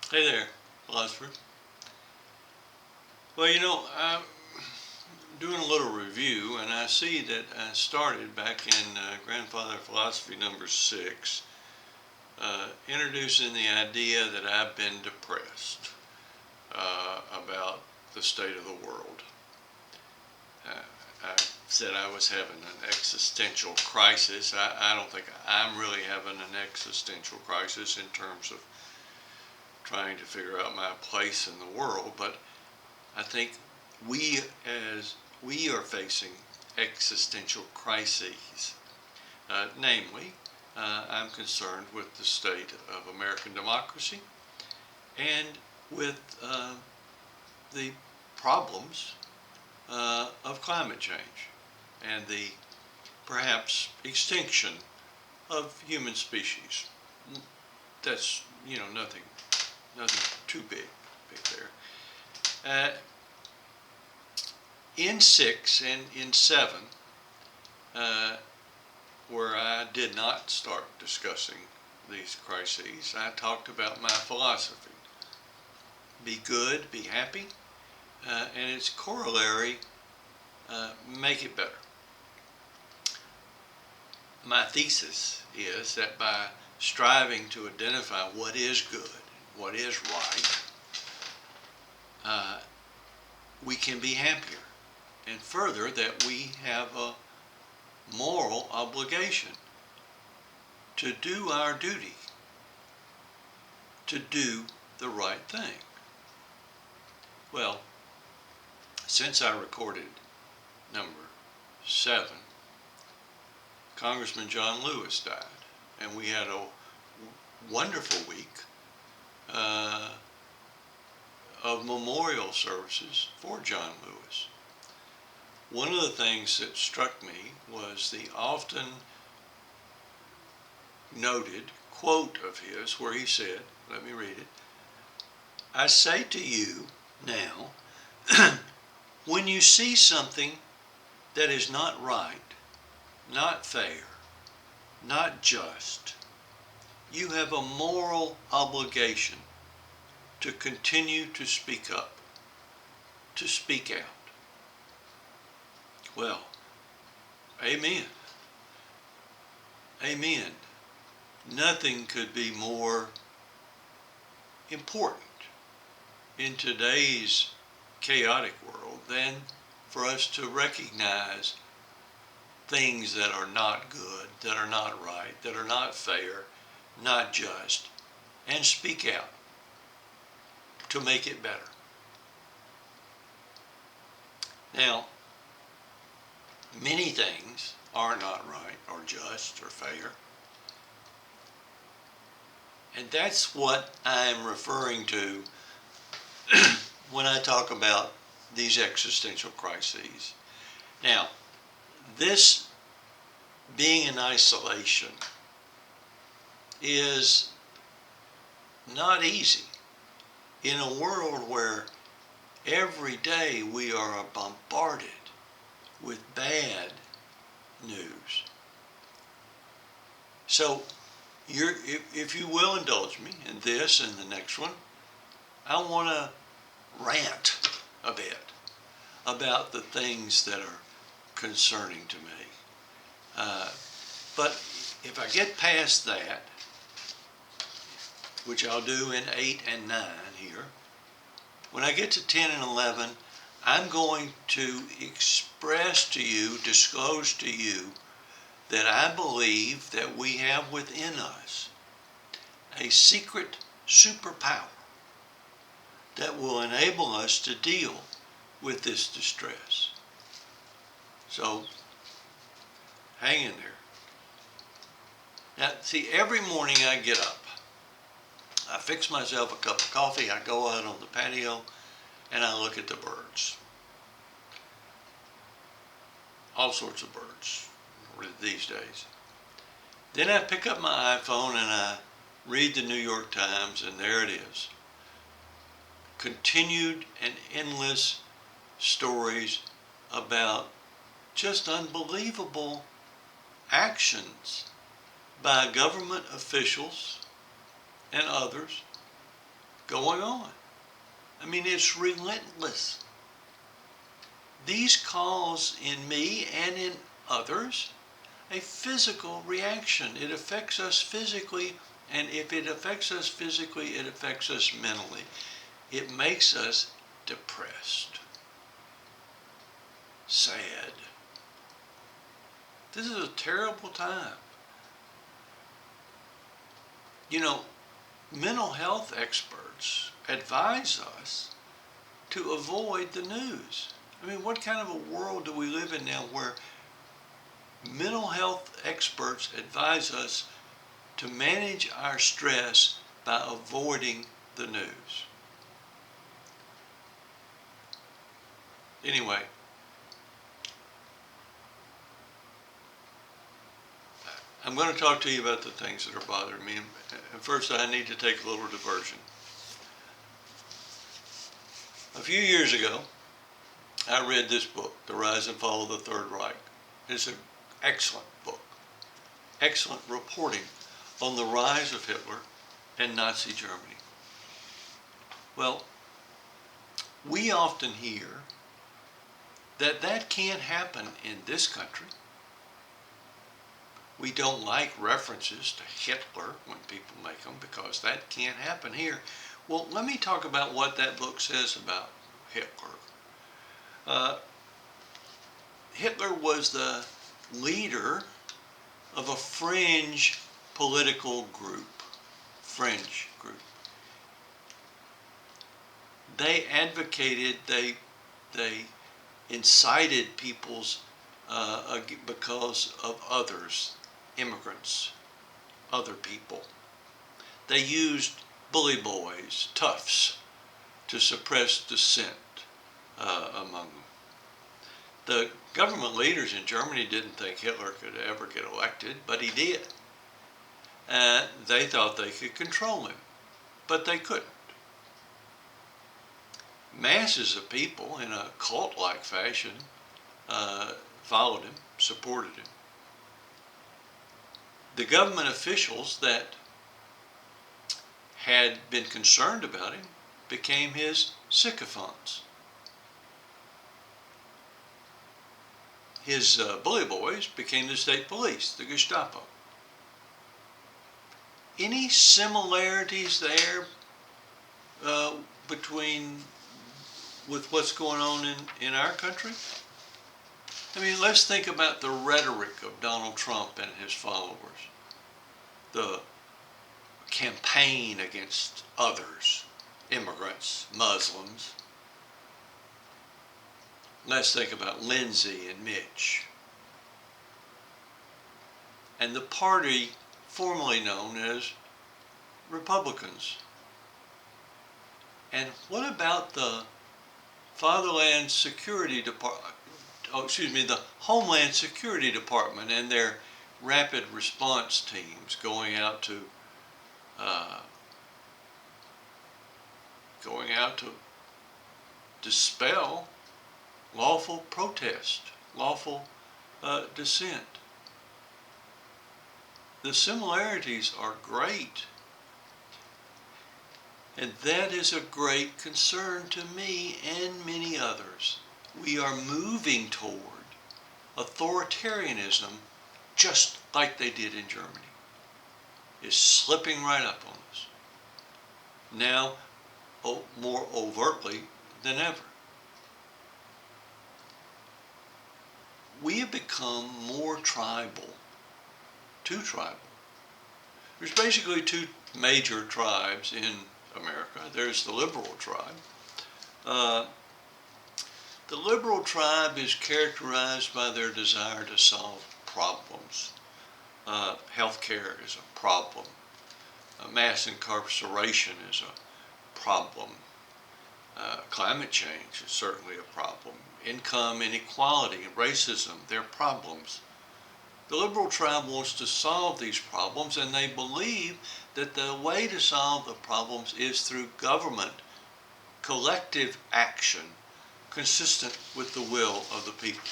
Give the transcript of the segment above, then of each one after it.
Hey there, philosopher. Well, I'm doing a little review, and I see that I started back in Grandfather Philosophy number 6, introducing the idea that I've been depressed about the state of the world. I said I was having an existential crisis. I don't think I'm really having an existential crisis in terms of trying to figure out my place in the world, but I think we as we are facing existential crises. Namely, I'm concerned with the state of American democracy and with the problems of climate change and the perhaps extinction of human species. That's nothing too big there. Uh, in 6 and in 7, uh, where I did not start discussing these crises, I talked about my philosophy. Be good, be happy, and its corollary, make it better. My thesis is that by striving to identify what is good, what is right, we can be happier. And further, that we have a moral obligation to do our duty, to do the right thing. Well, since I recorded number 7, Congressman John Lewis died, and we had a wonderful week of memorial services for John Lewis. One of the things that struck me was the often noted quote of his where he said, let me read it, "I say to you now, when you see something that is not right, not fair, not just, you have a moral obligation to continue to speak up, to speak out." Well, amen. Amen. Nothing could be more important in today's chaotic world than for us to recognize things that are not good, that are not right, that are not fair, not just, and speak out to make it better. Now, many things are not right or just or fair. And that's what I'm referring to when I talk about these existential crises. Now, this being in isolation is not easy in a world where every day we are bombarded with bad news. So, if you will indulge me in this and the next one, I want to rant a bit about the things that are concerning to me. But if I get past that, which I'll do in 8 and 9 here, when I get to 10 and 11, I'm going to express to you, disclose to you, that I believe that we have within us a secret superpower that will enable us to deal with this distress. So, hang in there. Now, see, every morning I get up, I fix myself a cup of coffee, I go out on the patio, and I look at the birds. All sorts of birds these days. Then I pick up my iPhone and I read the New York Times, and there it is. Continued and endless stories about just unbelievable actions by government officials and others going on. I mean, it's relentless. These cause in me and in others a physical reaction. It affects us physically, and if it affects us physically, it affects us mentally. It makes us depressed, sad. This is a terrible time. You know, mental health experts advise us to avoid the news. I mean, what kind of a world do we live in now where mental health experts advise us to manage our stress by avoiding the news? Anyway, I'm going to talk to you about the things that are bothering me. And first, I need to take a little diversion. A few years ago, I read this book, The Rise and Fall of the Third Reich. It's an excellent book, excellent reporting on the rise of Hitler and Nazi Germany. Well, we often hear that that can't happen in this country. We don't like references to Hitler when people make them because that can't happen here. Well, let me talk about what that book says about Hitler. Hitler was the leader of a fringe political group. They advocated, they incited people's because of others, immigrants, other people. They used bully boys, toughs, to suppress dissent among them. The government leaders in Germany didn't think Hitler could ever get elected, but he did. They thought they could control him, but they couldn't. Masses of people in a cult-like fashion followed him, supported him. The government officials that had been concerned about him became his sycophants. His bully boys became the state police, the Gestapo. Any similarities there with what's going on in our country? I mean, let's think about the rhetoric of Donald Trump and his followers. The campaign against others, immigrants, Muslims. Let's think about Lindsay and Mitch. And the party formerly known as Republicans. And what about the Fatherland Security Department, the Homeland Security Department and their rapid response teams going out to dispel lawful protest, lawful dissent? The similarities are great. And that is a great concern to me and many others. We are moving toward authoritarianism just like they did in Germany. It's slipping right up on us. Now, more overtly than ever. We have become more tribal, too tribal. There's basically two major tribes in America. There's the liberal tribe. The liberal tribe is characterized by their desire to solve problems. Healthcare is a problem. Mass incarceration is a problem. Climate change is certainly a problem. Income inequality and racism, they're problems. The liberal tribe wants to solve these problems, and they believe that the way to solve the problems is through government, collective action, consistent with the will of the people.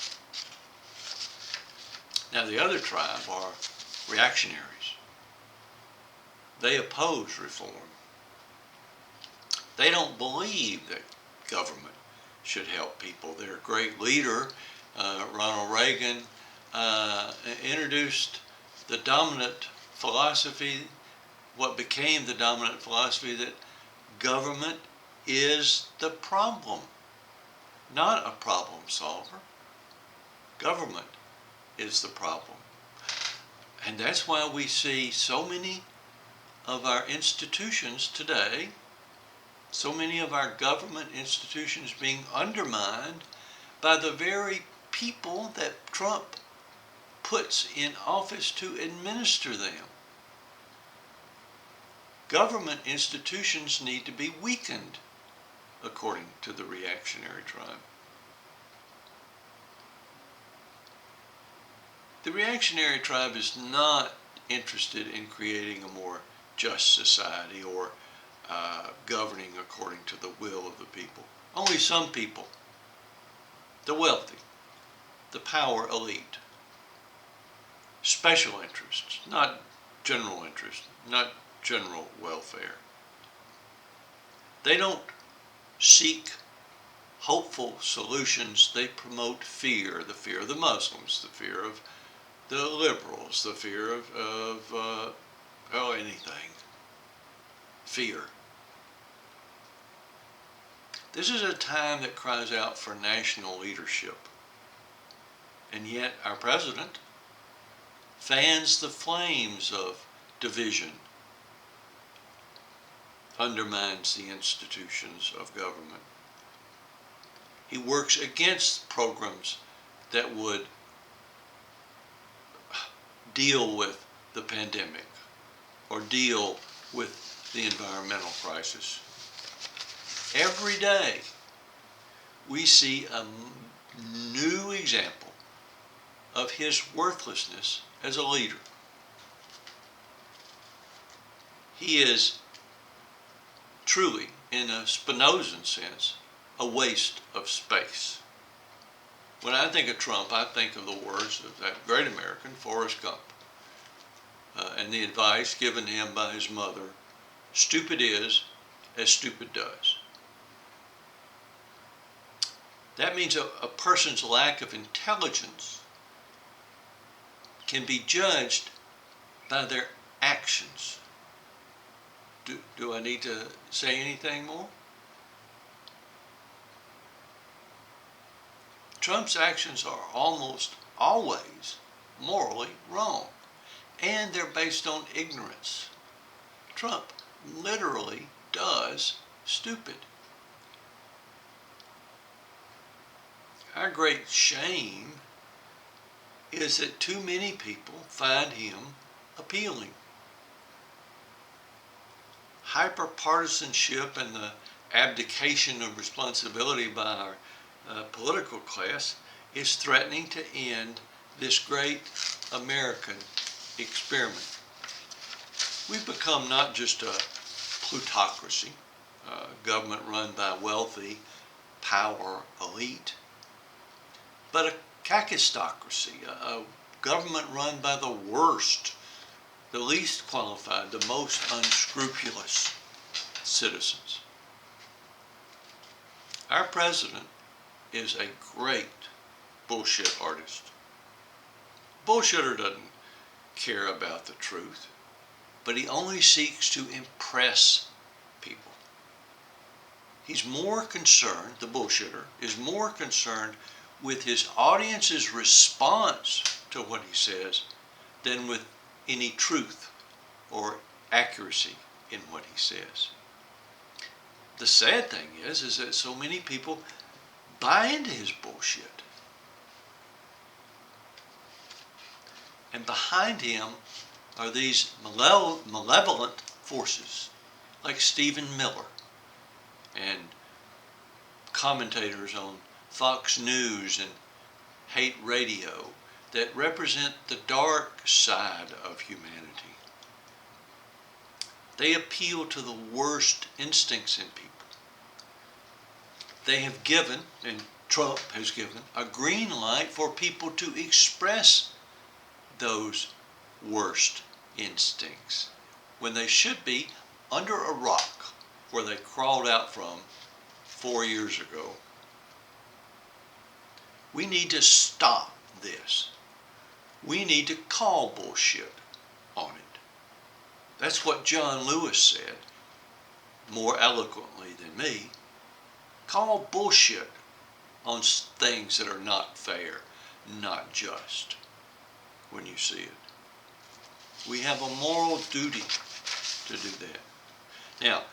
Now, the other tribe are reactionaries. They oppose reform. They don't believe that government should help people. Their great leader, Ronald Reagan, introduced the dominant philosophy, what became the dominant philosophy, that government is the problem, not a problem solver. Government is the problem. And that's why we see so many of our institutions today, so many of our government institutions being undermined by the very people that Trump puts in office to administer them. Government institutions need to be weakened, according to the reactionary tribe. The reactionary tribe is not interested in creating a more just society or governing according to the will of the people. Only some people, the wealthy, the power elite, special interests, not general interest, not general welfare. They don't seek hopeful solutions. They promote fear, the fear of the Muslims, the fear of the liberals, the fear of anything. Fear. This is a time that cries out for national leadership. And yet our president fans the flames of division, undermines the institutions of government. He works against programs that would deal with the pandemic or deal with the environmental crisis. Every day we see a new example of his worthlessness as a leader. He is truly, in a Spinozan sense, a waste of space. When I think of Trump, I think of the words of that great American, Forrest Gump, and the advice given him by his mother, stupid is as stupid does. That means a person's lack of intelligence can be judged by their actions. Do I need to say anything more? Trump's actions are almost always morally wrong, and they're based on ignorance. Trump literally does stupid. Our great shame is that too many people find him appealing. Hyper-partisanship and the abdication of responsibility by our political class is threatening to end this great American experiment. We've become not just a plutocracy, government run by wealthy power elite, but a kakistocracy, a government run by the worst, the least qualified, the most unscrupulous citizens. Our president is a great bullshit artist. Bullshitter doesn't care about the truth, but he only seeks to impress people. He's more concerned, the bullshitter, is more concerned with his audience's response to what he says than with any truth or accuracy in what he says. The sad thing is that so many people buy into his bullshit. And behind him are these malevolent forces like Stephen Miller and commentators on Fox News and hate radio that represent the dark side of humanity. They appeal to the worst instincts in people. They have given, and Trump has given, a green light for people to express those worst instincts when they should be under a rock where they crawled out from 4 years ago. We need to stop this. We need to call bullshit on it. That's what John Lewis said, more eloquently than me. Call bullshit on things that are not fair, not just, when you see it. We have a moral duty to do that. Now,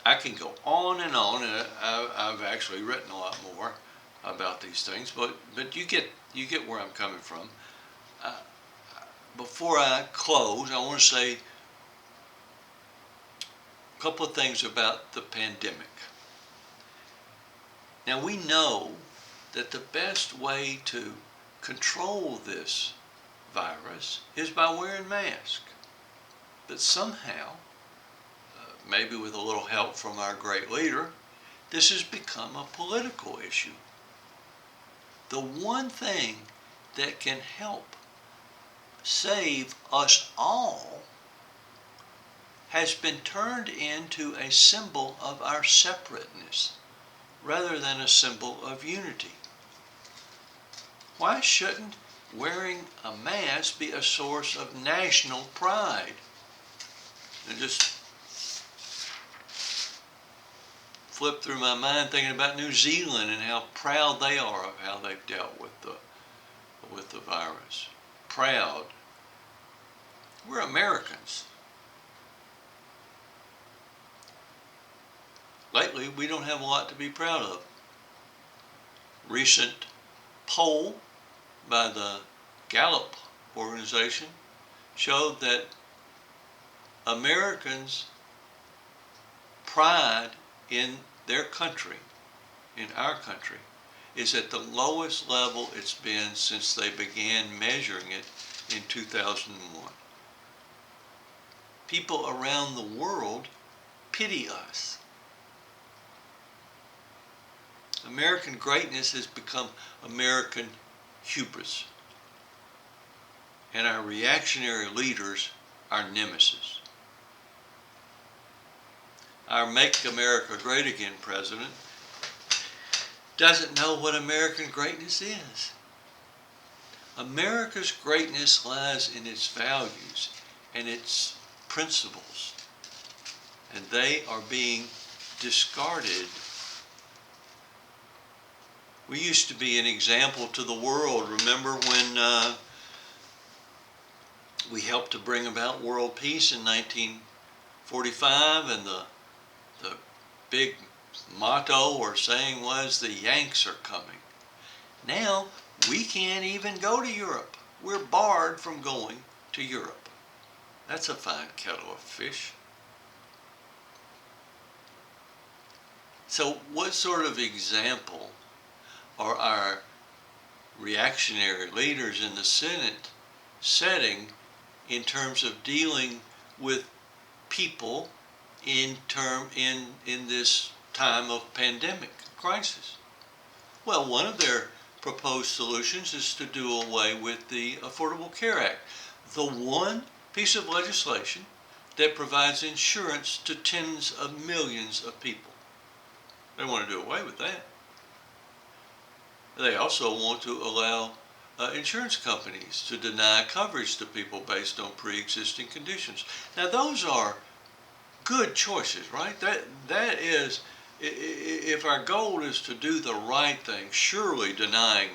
I can go on, and I've actually written a lot more about these things, but you get where I'm coming from. Before I close, I want to say a couple of things about the pandemic. Now, we know that the best way to control this virus is by wearing masks. But somehow, maybe with a little help from our great leader, this has become a political issue. The one thing that can help save us all has been turned into a symbol of our separateness rather than a symbol of unity. Why shouldn't wearing a mask be a source of national pride? And just flip through my mind thinking about New Zealand and how proud they are of how they've dealt with the virus. Proud. We're Americans. Lately, we don't have a lot to be proud of. Recent poll by the Gallup organization showed that Americans' pride in their country, in our country, is at the lowest level it's been since they began measuring it in 2001. People around the world pity us. American greatness has become American hubris, and our reactionary leaders are nemesis. Our Make America Great Again president doesn't know what American greatness is. America's greatness lies in its values and its principles, and they are being discarded. We used to be an example to the world. Remember when we helped to bring about world peace in 1945, and the big motto or saying was, the Yanks are coming. Now, we can't even go to Europe. We're barred from going to Europe. That's a fine kettle of fish. So what sort of example are our reactionary leaders in the Senate setting in terms of dealing with people in this time of pandemic crisis? Well, one of their proposed solutions is to do away with the Affordable Care Act, the one piece of legislation that provides insurance to tens of millions of people. They want to do away with that. They also want to allow insurance companies to deny coverage to people based on pre-existing conditions. Now, those are good choices, right? That is, if our goal is to do the right thing, surely denying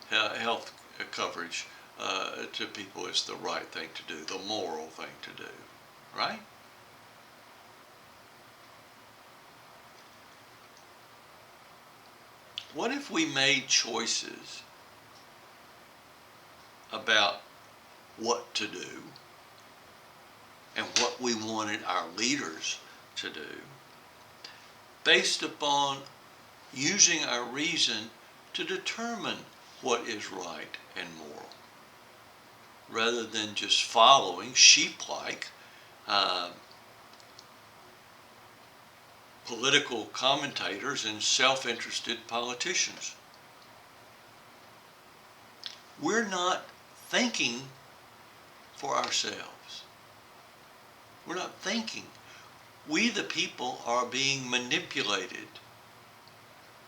health coverage to people is the right thing to do, the moral thing to do, right? What if we made choices about what to do and what we wanted our leaders to do based upon using our reason to determine what is right and moral, rather than just following sheep-like political commentators and self-interested politicians? We're not thinking for ourselves. We're not thinking. We the people are being manipulated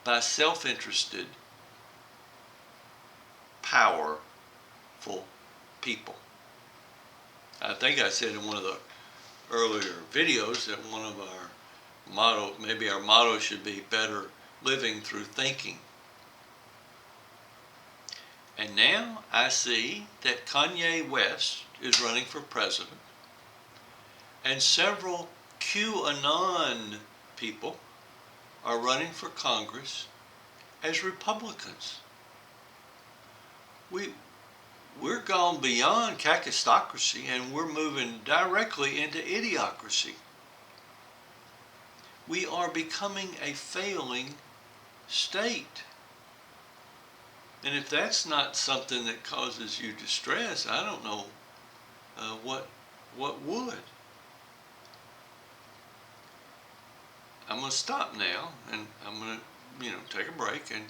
by self-interested, powerful people. I think I said in one of the earlier videos that one of our motto, maybe our motto should be better living through thinking. And now I see that Kanye West is running for president, and several QAnon people are running for Congress as Republicans. We're gone beyond kakistocracy, and we're moving directly into idiocracy. We are becoming a failing state. And if that's not something that causes you distress, I don't know what would. I'm going to stop now, and I'm going to, take a break and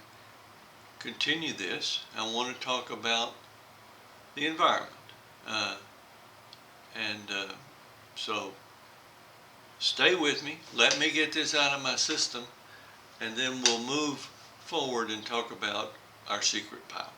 continue this. I want to talk about the environment. So stay with me. Let me get this out of my system, and then we'll move forward and talk about our secret power.